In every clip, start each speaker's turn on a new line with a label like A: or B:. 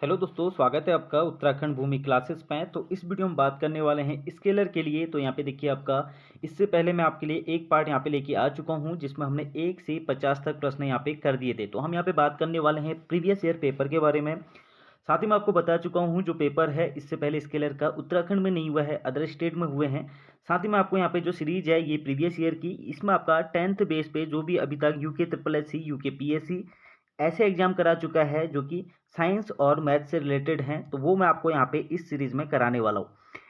A: Hello दोस्तों, स्वागत है आपका उत्तराखंड भूमि क्लासेस में। तो इस वीडियो में बात करने वाले हैं स्केलर के लिए। तो यहाँ पे देखिए आपका, इससे पहले मैं आपके लिए एक पार्ट यहाँ पे लेके आ चुका हूँ जिसमें हमने 1 से 50 तक प्रश्न यहाँ पे कर दिए थे। तो हम यहाँ पे बात करने वाले हैं प्रीवियस ईयर पेपर के बारे में। साथ ही मैं आपको बता चुका हूँ जो पेपर है इससे पहले स्केलर का उत्तराखंड में नहीं हुआ है, अदर स्टेट में हुए हैं। साथ ही मैं आपको यहाँ पे जो सीरीज है ये प्रीवियस ईयर की, इसमें आपका 10th बेस पे जो भी अभी तक UK triple S C, UK PSC ऐसे एग्जाम करा चुका है जो कि साइंस और मैथ से रिलेटेड हैं, तो वो मैं आपको यहाँ पे इस सीरीज में कराने वाला हूँ।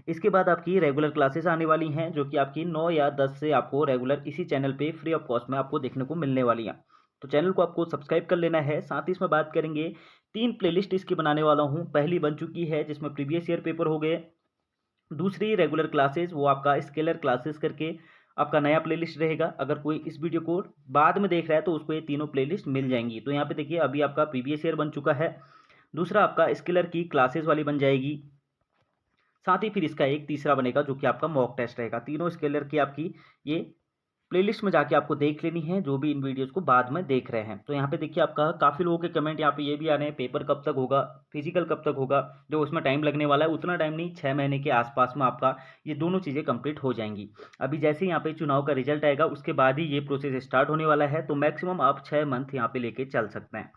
A: इसके बाद आपकी रेगुलर क्लासेस आने वाली हैं जो कि आपकी 9 या 10 से आपको रेगुलर इसी चैनल पे फ्री ऑफ कॉस्ट में आपको देखने को मिलने वाली हैं। तो चैनल को आपको सब्सक्राइब कर लेना है। साथ ही इसमें बात करेंगे, 3 प्लेलिस्ट इसकी बनाने वाला हूँ। पहली बन चुकी है जिसमें प्रीवियस ईयर पेपर हो गए, दूसरी रेगुलर क्लासेस वो आपका स्केलर क्लासेस करके आपका नया प्लेलिस्ट रहेगा। अगर कोई इस वीडियो को बाद में देख रहा है तो उसको ये तीनों प्लेलिस्ट मिल जाएंगी। तो यहाँ पे देखिए अभी आपका प्रीवियस ईयर बन चुका है, दूसरा आपका स्केलर की क्लासेस वाली बन जाएगी, साथ ही फिर इसका एक तीसरा बनेगा जो कि आपका मॉक टेस्ट रहेगा। तीनों स्केलर की आपकी ये प्लेलिस्ट में जाके आपको देख लेनी है जो भी इन वीडियोस को बाद में देख रहे हैं। तो यहाँ पे देखिए आपका काफ़ी लोगों के कमेंट यहाँ पे ये भी आ रहे हैं, पेपर कब तक होगा, फिजिकल कब तक होगा। जो उसमें टाइम लगने वाला है उतना टाइम नहीं, 6 महीने के आसपास में आपका ये दोनों चीज़ें कंप्लीट हो जाएंगी। अभी जैसे ही यहाँ पे चुनाव का रिजल्ट आएगा उसके बाद ही ये प्रोसेस स्टार्ट होने वाला है। तो मैक्सिमम आप 6 मंथ यहाँ पे लेके चल सकते हैं।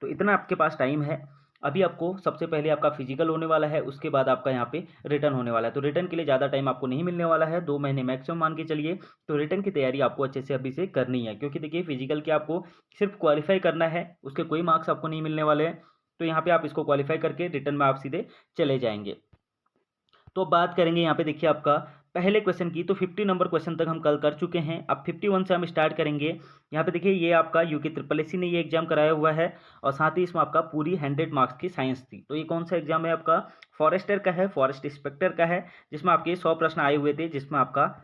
A: तो इतना आपके पास टाइम है। अभी आपको सबसे पहले आपका फिजिकल होने वाला है, उसके बाद आपका यहाँ पे रिटर्न होने वाला है। तो रिटर्न के लिए ज़्यादा टाइम आपको नहीं मिलने वाला है, 2 महीने मैक्सिमम मान के चलिए। तो रिटर्न की तैयारी आपको अच्छे से अभी से करनी है, क्योंकि देखिए फिजिकल के आपको सिर्फ क्वालिफाई करना है, उसके कोई मार्क्स आपको नहीं मिलने वाले हैं। तो यहाँ पे आप इसको क्वालिफाई करके रिटर्न में आप सीधे चले जाएंगे। तो बात करेंगे यहाँ पे देखिए आपका पहले क्वेश्चन की। तो 50 नंबर क्वेश्चन तक हम कल कर चुके हैं, अब 51 से हम स्टार्ट करेंगे। यहाँ पे देखिए ये आपका यूके ट्रिपल एससी ने ये एग्जाम कराया हुआ है, और साथ ही इसमें आपका पूरी 100 मार्क्स की साइंस थी। तो ये कौन सा एग्जाम है आपका, फॉरेस्टर का है, फॉरेस्ट इंस्पेक्टर का है, जिसमें आपके 100 प्रश्न आए हुए थे, जिसमें आपका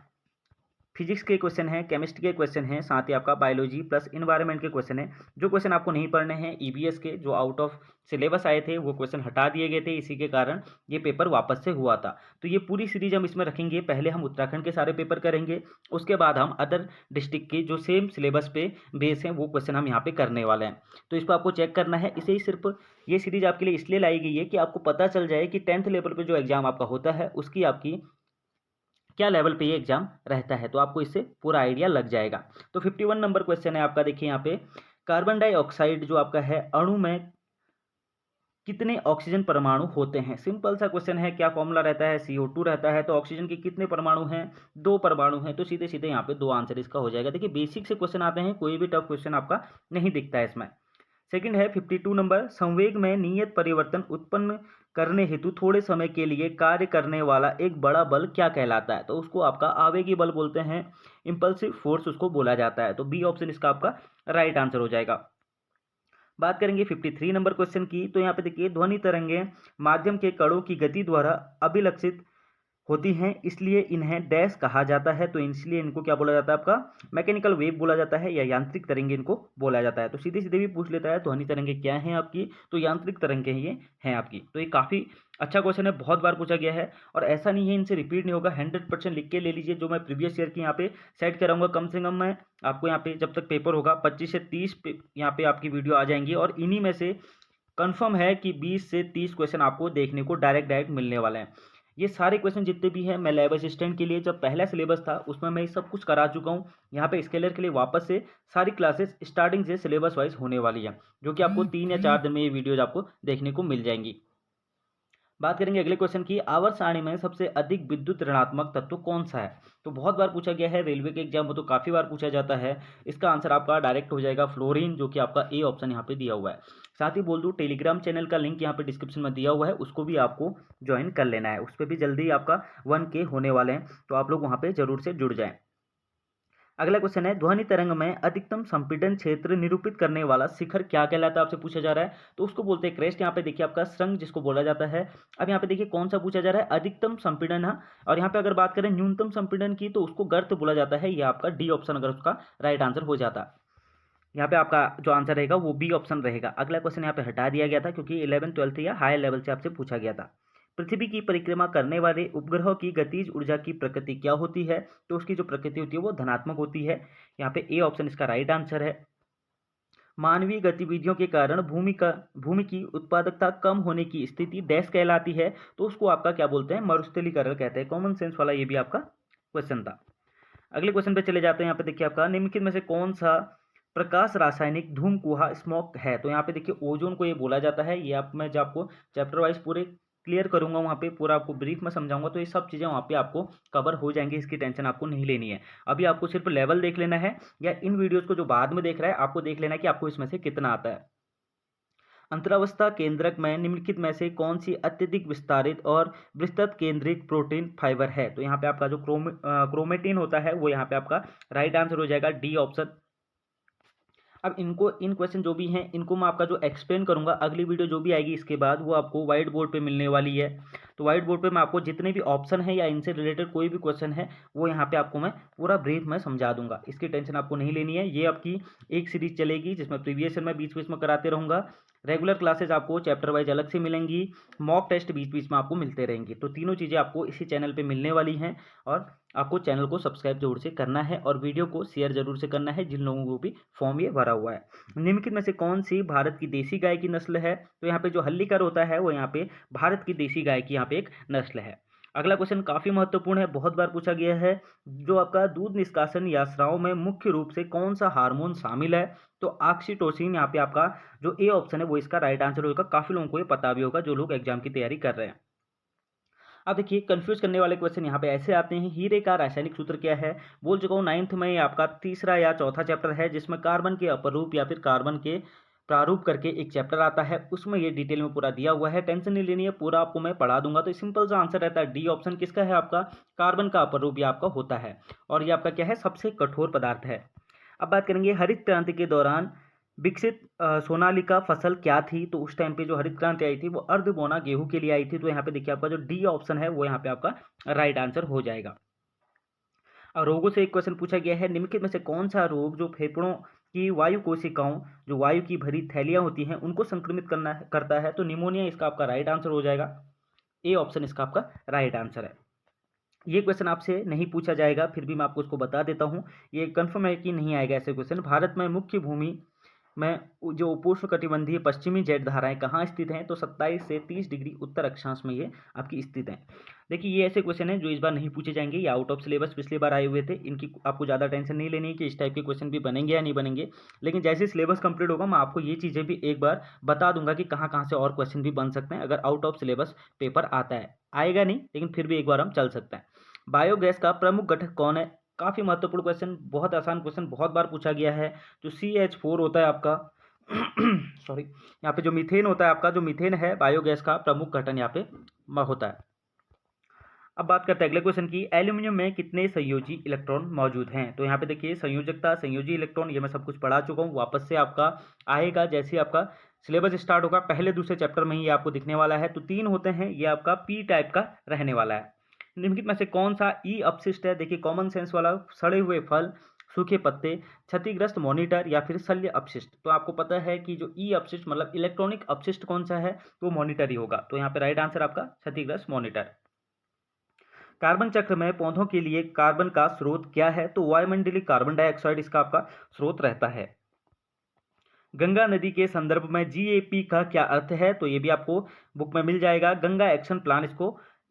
A: फिजिक्स के क्वेश्चन हैं, केमिस्ट्री के क्वेश्चन हैं, साथ ही आपका बायोलॉजी प्लस इन्वायरमेंट के क्वेश्चन हैं। जो क्वेश्चन आपको नहीं पढ़ने हैं ईबीएस के, जो आउट ऑफ सिलेबस आए थे, वो क्वेश्चन हटा दिए गए थे, इसी के कारण ये पेपर वापस से हुआ था। तो ये पूरी सीरीज हम इसमें रखेंगे। पहले हम उत्तराखंड के सारे पेपर करेंगे, उसके बाद हम अदर डिस्ट्रिक्ट के जो सेम सिलेबस पे बेस हैं वो क्वेश्चन हम यहाँ पे करने वाले हैं। तो इसको आपको चेक करना है। इसे ही सिर्फ ये सीरीज आपके लिए इसलिए लाई गई है कि आपको पता चल जाए कि 10th लेवल पर जो एग्जाम आपका होता है उसकी आपकी क्या लेवल पे ये एग्जाम रहता है, तो आपको इससे पूरा आइडिया लग जाएगा। तो 51 नंबर क्वेश्चन है आपका, देखिए यहाँ पे कार्बन डाइऑक्साइड जो आपका है, अणु में कितने ऑक्सीजन परमाणु होते हैं। सिंपल सा क्वेश्चन है, क्या फॉर्मूला रहता है, CO2 रहता है। तो ऑक्सीजन के कितने परमाणु हैं, 2 परमाणु हैं। तो सीधे सीधे यहाँ पे 2 आंसर इसका हो जाएगा। देखिए बेसिक से क्वेश्चन आते हैं, कोई भी टफ क्वेश्चन आपका नहीं दिखता है इसमें। सेकंड है 52 नंबर, संवेग में नियत परिवर्तन उत्पन्न करने हेतु थोड़े समय के लिए कार्य करने वाला एक बड़ा बल क्या कहलाता है। तो उसको आपका आवेगी बल बोलते हैं, इंपल्सिव फोर्स उसको बोला जाता है। तो बी ऑप्शन इसका आपका राइट आंसर हो जाएगा। बात करेंगे 53 नंबर क्वेश्चन की। तो यहाँ पे देखिए, ध्वनि तरंगें माध्यम के कणों की गति द्वारा अभिलक्षित होती हैं, इसलिए इन्हें डैश कहा जाता है। तो इसलिए इनको क्या बोला जाता है, आपका मैकेनिकल वेव बोला जाता है, या यांत्रिक तरंगे इनको बोला जाता है। तो सीधे सीधे भी पूछ लेता है ध्वनि तरंगे क्या हैं आपकी, तो यांत्रिक तरंगे ये हैं आपकी। तो ये काफ़ी अच्छा क्वेश्चन है, बहुत बार पूछा गया है, और ऐसा नहीं है इनसे रिपीट नहीं होगा। 100% लिख के ले लीजिए। जो मैं प्रीवियस ईयर की यहाँ पे सेट कराऊंगा, कम से कम मैं आपको यहाँ पे जब तक पेपर होगा 25 से 30 पे यहाँ पे आपकी वीडियो आ जाएंगी, और इन्हीं में से कंफर्म है कि 20 से 30 क्वेश्चन आपको देखने को डायरेक्ट मिलने वाले हैं। ये सारे क्वेश्चन जितने भी हैं, मैं लैब असिस्टेंट के लिए जब पहला सिलेबस था उसमें मैं सब कुछ करा चुका हूँ। यहाँ पे स्केलर के लिए वापस से सारी क्लासेस स्टार्टिंग से सिलेबस वाइज होने वाली है, जो कि आपको 3 या 4 दिन में ये वीडियोज आपको देखने को मिल जाएंगी। बात करेंगे अगले क्वेश्चन की, आवर्त सारणी में सबसे अधिक विद्युत ऋणात्मक तत्व कौन सा है। तो बहुत बार पूछा गया है, रेलवे के एग्जाम में तो काफ़ी बार पूछा जाता है। इसका आंसर आपका डायरेक्ट हो जाएगा फ्लोरीन, जो कि आपका ए ऑप्शन यहाँ पे दिया हुआ है। साथ ही बोल दूँ, टेलीग्राम चैनल का लिंक यहाँ पे डिस्क्रिप्शन में दिया हुआ है, उसको भी आपको ज्वाइन कर लेना है। उस पर भी जल्दी आपका 1K होने वाले हैं, तो आप लोग वहाँ पर जरूर से जुड़ जाएँ। अगला क्वेश्चन है, ध्वनि तरंग में अधिकतम संपीड़न क्षेत्र निरूपित करने वाला शिखर क्या कहलाता है, आपसे पूछा जा रहा है। तो उसको बोलते हैं क्रेस्ट। यहाँ पे देखिए आपका श्रृंग जिसको बोला जाता है। अब यहाँ पे देखिए कौन सा पूछा जा रहा है, अधिकतम संपीड़न है, और यहाँ पे अगर बात करें न्यूनतम संपीड़न की, तो उसको गर्त बोला जाता है। यह आपका डी ऑप्शन अगर उसका राइट आंसर हो जाता। यहाँ पे आपका जो आंसर रहेगा वो बी ऑप्शन रहेगा। अगला क्वेश्चन यहाँ पे हटा दिया गया था क्योंकि 11th 12th या हायर लेवल से आपसे पूछा गया था। पृथ्वी की परिक्रमा करने वाले उपग्रह की गतिज ऊर्जा की प्रकृति क्या होती है। तो उसकी जो प्रकृति होती है वो धनात्मक होती है। यहाँ पे ए ऑप्शन इसका राइट आंसर है। मानवीय गतिविधियों के कारण भूमि की उत्पादकता कम होने की स्थिति डैश कहलाती है, तो उसको आपका क्या बोलते हैं, मरुस्थलीकरण कहते हैं। कॉमन सेंस वाला ये भी आपका क्वेश्चन था। अगले क्वेश्चन पे चले जाते हैं। यहाँ पे देखिए आपका निम्नलिखित में से कौन सा प्रकाश रासायनिक धूम कुहा स्मॉग है, तो यहाँ पे देखिए ओजोन को ये बोला जाता है। ये मैं जो आपको चैप्टर वाइज पूरे क्लियर करूंगा, वहाँ पे पूरा आपको ब्रीफ में समझाऊंगा, तो ये सब चीज़ें वहाँ पे आपको कवर हो जाएंगी, इसकी टेंशन आपको नहीं लेनी है। अभी आपको सिर्फ लेवल देख लेना है, या इन वीडियोज़ को जो बाद में देख रहा है आपको देख लेना है कि आपको इसमें से कितना आता है। अंतरावस्था केंद्रक में निम्नलिखित में से कौन सी अत्यधिक विस्तारित और विस्तृत केंद्रित प्रोटीन फाइबर है, तो यहाँ पे आपका जो क्रोमेटिन होता है वो यहाँ पे आपका राइट आंसर हो जाएगा, डी ऑप्शन। अब इन क्वेश्चन जो भी हैं इनको मैं आपका जो एक्सप्लेन करूंगा, अगली वीडियो जो भी आएगी इसके बाद वो आपको व्हाइट बोर्ड पे मिलने वाली है। तो व्हाइट बोर्ड पे मैं आपको जितने भी ऑप्शन है या इनसे रिलेटेड कोई भी क्वेश्चन है वो यहाँ पे आपको मैं पूरा ब्रीफ में समझा दूंगा, इसकी टेंशन आपको नहीं लेनी है। ये आपकी एक सीरीज चलेगी जिसमें प्रीवियस ईयर में बीच बीच में कराते रहूँगा। रेगुलर क्लासेज आपको चैप्टर वाइज अलग से मिलेंगी, मॉक टेस्ट बीच बीच में आपको मिलते रहेंगे। तो तीनों चीज़ें आपको इसी चैनल पे मिलने वाली हैं, और आपको चैनल को सब्सक्राइब जरूर से करना है और वीडियो को शेयर जरूर से करना है जिन लोगों को भी फॉर्म ये भरा हुआ है। निम्नलिखित में से कौन सी भारत की देसी गाय की नस्ल है, तो यहाँ पे जो हल्लीकर होता है वो यहाँ पे भारत की देसी गाय की यहाँ पे एक नस्ल है। अगला क्वेश्चन काफी महत्वपूर्ण है, बहुत बार पूछा गया है। जो आपका दूध निष्कासन या स्राव में मुख्य रूप से कौन सा हार्मोन शामिल है, तो ऑक्सीटोसिन यहाँ पे आपका जो ए ऑप्शन है वो इसका राइट आंसर होगा। काफी लोगों को ये पता भी होगा जो लोग एग्जाम की तैयारी कर रहे हैं। अब देखिए कंफ्यूज करने वाले क्वेश्चन यहाँ पे ऐसे आते हैं। हीरे का रासायनिक सूत्र क्या है, बोल चुका हूँ 9th में, आपका तीसरा या चौथा चैप्टर है जिसमें कार्बन के अपरूप या फिर कार्बन के प्रारूप करके एक चैप्टर आता है, उसमें ये डिटेल में पूरा दिया हुआ है, टेंशन नहीं लेनी है, पूरा आपको मैं पढ़ा दूंगा। तो सिंपल सा आंसर रहता है डी ऑप्शन। किसका है आपका, कार्बन का अपरूप ये आपका होता है, और ये आपका क्या है, सबसे कठोर पदार्थ है। अब बात करेंगे हरित क्रांति के दौरान विकसित सोनालिका फसल क्या थी, तो उस टाइम पे जो हरित क्रांति आई थी वो अर्ध बोना गेहूं के लिए आई थी। तो यहाँ पे देखिए आपका जो डी ऑप्शन है वो यहाँ पे आपका राइट आंसर हो जाएगा। और रोगों से एक क्वेश्चन पूछा गया है, निम्नलिखित में से कौन सा रोग जो फेफड़ों की वायु कोशिकाओं, जो वायु की भरी थैलियां होती हैं उनको संक्रमित करता है, तो निमोनिया इसका आपका राइट आंसर हो जाएगा। ए ऑप्शन इसका आपका राइट आंसर है। ये क्वेश्चन आपसे नहीं पूछा जाएगा, फिर भी मैं आपको उसको बता देता हूँ, ये कंफर्म है कि नहीं आएगा ऐसे क्वेश्चन। भारत में मुख्य भूमि में जो उपोष्ण कटिबंधीय पश्चिमी जेट धाराएं कहाँ स्थित हैं, तो 27 से 30 डिग्री उत्तर अक्षांश में ये आपकी स्थित हैं। देखिए ये ऐसे क्वेश्चन हैं जो इस बार नहीं पूछे जाएंगे, ये आउट ऑफ सिलेबस पिछली बार आए हुए थे, इनकी आपको ज़्यादा टेंशन नहीं लेनी है कि इस टाइप के क्वेश्चन भी बनेंगे या नहीं बनेंगे। लेकिन जैसे सिलेबस कंप्लीट होगा मैं आपको ये चीज़ें भी एक बार बता दूंगा कि कहाँ कहाँ से और क्वेश्चन भी बन सकते हैं अगर आउट ऑफ सिलेबस पेपर आता है। आएगा नहीं लेकिन फिर भी एक बार हम चल सकते हैं। बायोगैस का प्रमुख घटक कौन है, काफ़ी महत्वपूर्ण क्वेश्चन, बहुत आसान क्वेश्चन, बहुत बार पूछा गया है। जो CH4 होता है आपका सॉरी, यहाँ पे जो मीथेन होता है आपका, जो मीथेन है बायोगैस का प्रमुख घटक यहाँ पे होता है। अब बात करते हैं अगले क्वेश्चन की, एल्यूमिनियम में कितने संयोजी इलेक्ट्रॉन मौजूद हैं, तो यहाँ पे देखिए संयोजकता, संयोजी इलेक्ट्रॉन, ये मैं सब कुछ पढ़ा चुका हूँ, वापस से आपका आएगा जैसे आपका सिलेबस स्टार्ट होगा, पहले दूसरे चैप्टर में ही आपको दिखने वाला है। तो 3 होते हैं, ये आपका पी टाइप का रहने वाला है। निम्नलिखित में से कौन सा ई अपशिष्ट है, देखिए कॉमन सेंस वाला, सड़े हुए फल, सूखे पत्ते, क्षतिग्रस्त मॉनिटर या फिर शल्य अपशिष्ट। तो आपको पता है कि जो ई अपशिष्ट मतलब इलेक्ट्रॉनिक अपशिष्ट कौन सा है, तो मॉनिटर ही होगा। तो यहाँ पे राइट आंसर आपका क्षतिग्रस्त मॉनिटर। कार्बन चक्र में पौधों के लिए कार्बन का स्रोत क्या है, तो वायुमंडलीय कार्बन डाइऑक्साइड इसका आपका स्रोत रहता है। गंगा नदी के संदर्भ में GAP का क्या अर्थ है, तो ये भी आपको बुक में मिल जाएगा, गंगा एक्शन प्लान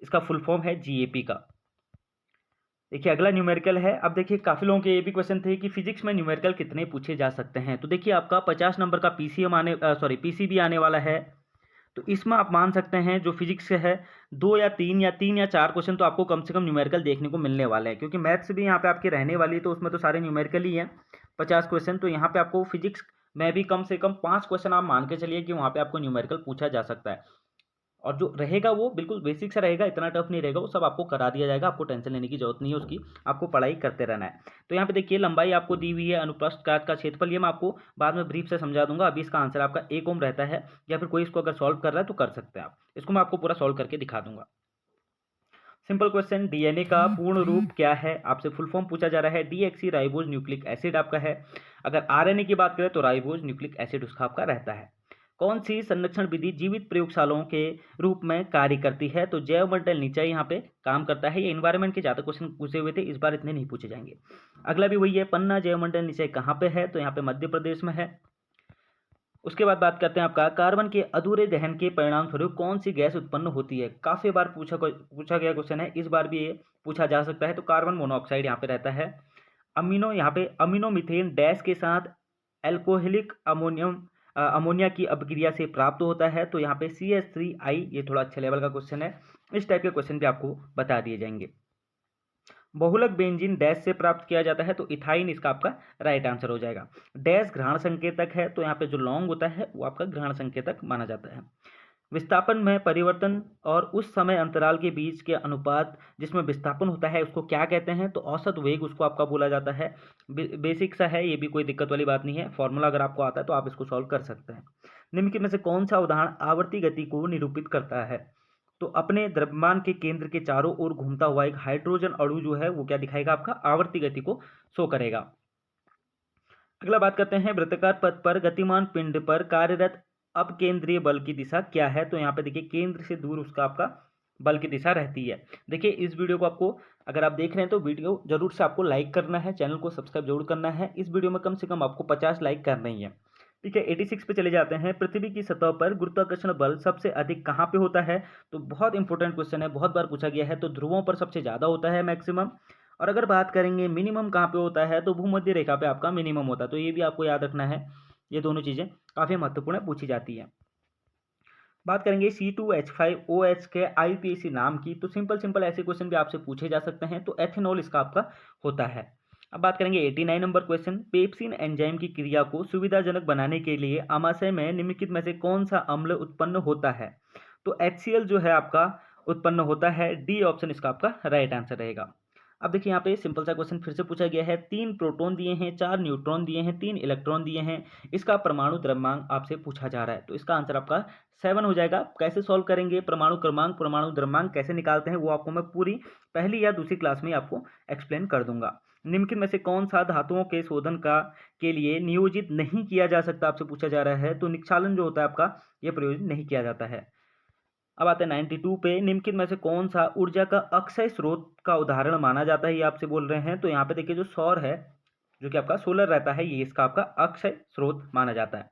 A: इसका फुल फॉर्म है GAP का। देखिए अगला न्यूमेरिकल है। अब देखिए काफ़ी लोगों के ये भी क्वेश्चन थे कि फिजिक्स में न्यूमेरिकल कितने पूछे जा सकते हैं, तो देखिए आपका 50 नंबर का PCB आने वाला है। तो इसमें आप मान सकते हैं जो फिजिक्स से है 2 या 4 क्वेश्चन तो आपको कम से कम न्यूमेरिकल देखने को मिलने वाले हैं, क्योंकि मैथ्स भी यहाँ पे आपकी रहने वाली है, तो उसमें तो सारे न्यूमेरिकल ही हैं 50 क्वेश्चन। तो यहाँ पे आपको फिजिक्स में भी कम से कम 5 क्वेश्चन आप मान के चलिए कि वहाँ पे आपको न्यूमेरिकल पूछा जा सकता है, और जो रहेगा वो बिल्कुल बेसिक सा रहेगा, इतना टफ नहीं रहेगा, वो सब आपको करा दिया जाएगा, आपको टेंशन लेने की जरूरत नहीं है उसकी, आपको पढ़ाई करते रहना है। तो यहाँ पे देखिए लंबाई आपको दी हुई है, अनुप्रस्थ काट का क्षेत्रफल, ये मैं आपको बाद में ब्रीफ से समझा दूंगा। अभी इसका आंसर आपका 1 ओम रहता है, या फिर कोई इसको अगर सॉल्व कर रहा है तो कर सकते हैं आप, इसको मैं आपको पूरा सॉल्व करके दिखा दूंगा। सिंपल क्वेश्चन, DNA का पूर्ण रूप क्या है, आपसे फुल फॉर्म पूछा जा रहा है। डीएक्सी राइबोज न्यूक्लिक एसिड आपका है। अगर RNA की बात करें तो राइबोज न्यूक्लिक एसिड उसका आपका रहता है। कौन सी संरक्षण विधि जीवित प्रयोगशालाओं के रूप में कार्य करती है, तो जैव मंडल नीचे यहाँ पे काम करता है। ये इन्वायरमेंट के ज़्यादा क्वेश्चन पूछे हुए थे, इस बार इतने नहीं पूछे जाएंगे। अगला भी वही है, पन्ना जैव मंडल नीचे कहाँ पे है, तो यहाँ पे मध्य प्रदेश में है। उसके बाद बात करते हैं आपका कार्बन के अधूरे दहन के परिणाम स्वरूप कौन सी गैस उत्पन्न होती है। काफ़ी बार पूछा गया क्वेश्चन है, इस बार भी ये पूछा जा सकता है। तो कार्बन मोनोऑक्साइड यहाँ पे रहता है। अमीनो यहाँ पे अमीनो मीथेन डैश के साथ एल्कोहलिक अमोनिया की अपक्रिया से प्राप्त होता है। तो यहाँ पे CH3I, ये थोड़ा अच्छे लेवल का क्वेश्चन है। इस टाइप के क्वेश्चन भी आपको बता दिए जाएंगे। बहुलक बेंजीन डैश से प्राप्त किया जाता है। तो इथाइन इसका आपका राइट आंसर हो जाएगा। डैश घ्राण संकेतक है, तो यहाँ पे जो लौंग होता है वो आपका घ्राण संकेतक माना जाता है। विस्थापन में परिवर्तन और उस समय अंतराल के बीच के अनुपात जिसमें विस्थापन होता है उसको क्या कहते हैं। तो औसत वेग उसको आपका बोला जाता है। बेसिक सा है, ये भी कोई दिक्कत वाली बात नहीं है। फॉर्मूला अगर आपको आता है तो आप इसको सॉल्व कर सकते हैं। निम्न में से कौन सा उदाहरण आवर्ती गति को निरूपित करता है। तो अपने द्रव्यमान के केंद्र के चारों ओर घूमता हुआ एक हाइड्रोजन अणु जो है वो क्या दिखाएगा, आपका आवर्ती गति को शो करेगा। अगला बात करते हैं वृत्ताकार पथ पर गतिमान पिंड पर कार्यरत अपकेंद्रीय बल की दिशा क्या है। तो यहाँ पे देखिए केंद्र से दूर उसका आपका बल की दिशा रहती है। देखिए इस वीडियो को आपको, अगर आप देख रहे हैं तो वीडियो जरूर से आपको लाइक करना है, चैनल को सब्सक्राइब जरूर करना है। इस वीडियो में कम से कम आपको 50 लाइक करना ही है। ठीक है, 86 पे चले जाते हैं। पृथ्वी की सतह पर गुरुत्वाकर्षण बल सबसे अधिक कहाँ पे होता है। तो बहुत इंपॉर्टेंट क्वेश्चन है, बहुत बार पूछा गया है। तो ध्रुवों पर सबसे ज़्यादा होता है मैक्सिमम। और अगर बात करेंगे मिनिमम कहाँ पे होता है, तो भूमध्य रेखा पे आपका मिनिमम होता है। तो ये भी आपको याद रखना है, ये दोनों चीज़ें काफ़ी महत्वपूर्ण पूछी जाती है। बात करेंगे C2H5OH के IUPAC नाम की। तो सिंपल ऐसे क्वेश्चन भी आपसे पूछे जा सकते हैं। तो एथेनॉल इसका आपका होता है। अब बात करेंगे 89 नंबर क्वेश्चन। पेप्सिन एंजाइम की क्रिया को सुविधाजनक बनाने के लिए आमाशय में निम्नलिखित में से कौन सा अम्ल उत्पन्न होता है। तो HCl जो है आपका उत्पन्न होता है। डी ऑप्शन इसका आपका राइट आंसर रहेगा। अब देखिए यहाँ पे सिंपल सा क्वेश्चन फिर से पूछा गया है। 3 प्रोटॉन दिए हैं, 4 न्यूट्रॉन दिए हैं, 3 इलेक्ट्रॉन दिए हैं। इसका परमाणु द्रव्यमांक आपसे पूछा जा रहा है। तो इसका आंसर आपका 7 हो जाएगा। कैसे सॉल्व करेंगे, परमाणु क्रमांक परमाणु द्रव्यमांक कैसे निकालते हैं, वो आपको मैं पूरी पहली या दूसरी क्लास में आपको एक्सप्लेन कर दूंगा। निम्नलिखित में से कौन सा धातुओं के शोधन का के लिए नियोजित नहीं किया जा सकता, आपसे पूछा जा रहा है। तो निक्षालन जो होता है आपका, ये प्रयोजित नहीं किया जाता है। अब आते हैं 92 पे। निम्नलिखित में से कौन सा ऊर्जा का अक्षय स्रोत का उदाहरण माना जाता है, ये आपसे बोल रहे हैं। तो यहाँ पे देखिए जो सौर है, जो कि आपका सोलर रहता है, ये इसका आपका अक्षय स्रोत माना जाता है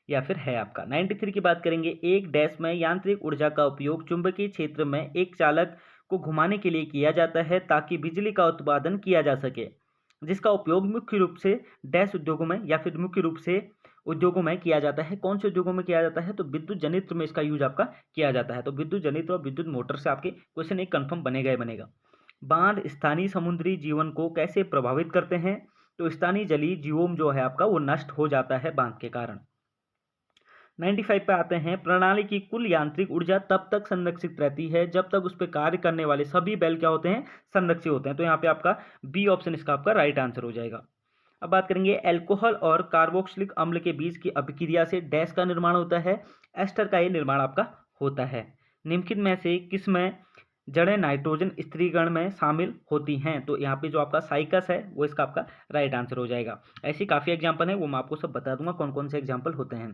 A: या फिर है आपका। 93 की बात करेंगे। एक डैश में यांत्रिक ऊर्जा का उपयोग चुंबकीय क्षेत्र में एक चालक को घुमाने के लिए किया जाता है ताकि बिजली का उत्पादन किया जा सके, जिसका उपयोग मुख्य रूप से डैश उद्योगों में या फिर मुख्य रूप से उद्योगों में किया जाता है। कौन से उद्योगों में किया जाता है, तो विद्युत जनित्र में इसका यूज आपका किया जाता है। तो विद्युत जनित्र और विद्युत मोटर से आपके क्वेश्चन एक कंफर्म बनेगा ही बनेगा। बांध स्थानीय समुद्री जीवन को कैसे प्रभावित करते हैं। तो स्थानीय जलीय जीवों जो है आपका वो नष्ट हो जाता है बांध के कारण। 95 पे आते हैं। प्रणाली की कुल यांत्रिक ऊर्जा तब तक संरक्षित रहती है जब तक उस पर कार्य करने वाले सभी बैल क्या होते हैं, संरक्षित होते हैं। तो यहाँ पे आपका बी ऑप्शन इसका आपका राइट आंसर हो जाएगा। अब बात करेंगे अल्कोहल और कार्बोक्सिलिक अम्ल के बीच की अभिक्रिया से डैश का निर्माण होता है। एस्टर का ये निर्माण आपका होता है। निम्नलिखित में से किसमें जड़ें नाइट्रोजन स्त्रीगण में शामिल होती हैं। तो यहाँ पे जो आपका साइकस है वो इसका आपका राइट आंसर हो जाएगा। ऐसी काफ़ी एग्जाम्पल है, वो मैं आपको सब बता दूंगा कौन कौन से एग्जाम्पल होते हैं।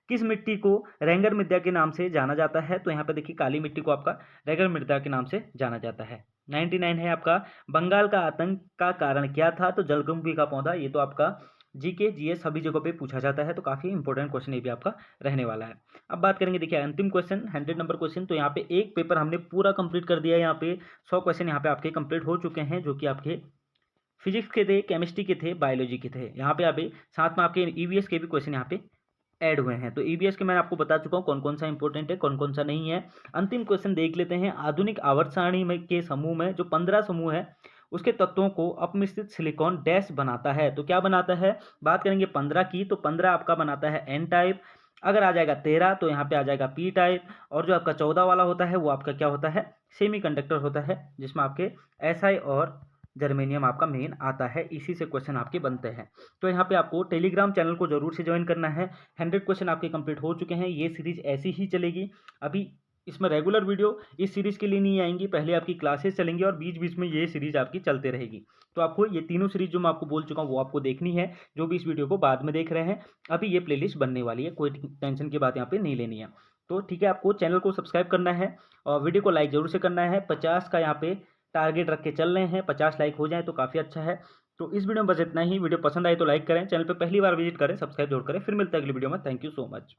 A: किस मिट्टी को रेंगर मृदा के नाम से जाना जाता है। तो यहाँ पे देखिए काली मिट्टी को आपका रेंगर मृदा के नाम से जाना जाता है। 99 है आपका। बंगाल का आतंक का कारण क्या था। तो जलकुंभी का पौधा। ये तो आपका जीके जीएस सभी जगहों पे पूछा जाता है, तो काफ़ी इंपॉर्टेंट क्वेश्चन ये भी आपका रहने वाला है। अब बात करेंगे देखिए अंतिम क्वेश्चन 100 नंबर क्वेश्चन। तो यहाँ पे एक पेपर हमने पूरा कंप्लीट कर दिया है। यहाँ पे 100 क्वेश्चन यहाँ पे आपके कंप्लीट हो चुके हैं, जो कि आपके फिजिक्स के थे, केमिस्ट्री के थे, बायोलॉजी के थे। यहाँ पे अभी साथ में आपके ईवीएस के भी क्वेश्चन यहाँ पे ऐड हुए हैं। तो ईवीएस के मैं आपको बता चुका हूँ कौन कौन सा इंपॉर्टेंट है, कौन कौन सा नहीं है। अंतिम क्वेश्चन देख लेते हैं। आधुनिक आवर्त सारणी में के समूह में जो 15 समूह है उसके तत्वों को अपमिश्रित सिलिकॉन डैश बनाता है। तो क्या बनाता है, बात करेंगे 15 की। तो 15 आपका बनाता है एन टाइप। अगर आ जाएगा 13 तो यहाँ पे आ जाएगा पी टाइप। और जो आपका 14 वाला होता है वो आपका क्या होता है, सेमीकंडक्टर होता है, जिसमें आपके एसआई और जर्मेनियम आपका मेन आता है। इसी से क्वेश्चन आपके बनते हैं। तो यहाँ पे आपको टेलीग्राम चैनल को जरूर से ज्वाइन करना है। 100 क्वेश्चन आपके कंप्लीट हो चुके हैं। ये सीरीज ऐसी ही चलेगी। अभी इसमें रेगुलर वीडियो इस सीरीज के लिए नहीं आएंगी, पहले आपकी क्लासेस चलेंगी और बीच बीच में ये सीरीज आपकी चलते रहेगी। तो आपको ये तीनों सीरीज जो मैं आपको बोल चुका हूँ वो आपको देखनी है, जो भी इस वीडियो को बाद में देख रहे हैं। अभी ये प्लेलिस्ट बनने वाली है, कोई टेंशन की बात यहाँ पे नहीं लेनी है। तो ठीक है, आपको चैनल को सब्सक्राइब करना है और वीडियो को लाइक जरूर से करना है। 50 का यहाँ पे टारगेट रख के चल रहे हैं, 50 लाइक हो जाए तो काफ़ी अच्छा है। तो इस वीडियो में बस इतना ही। वीडियो पसंद आए तो लाइक करें, चैनल पे पहली बार विजिट करें, सब्सक्राइब जरूर करें। फिर मिलते हैं अगली वीडियो में। Thank you so much.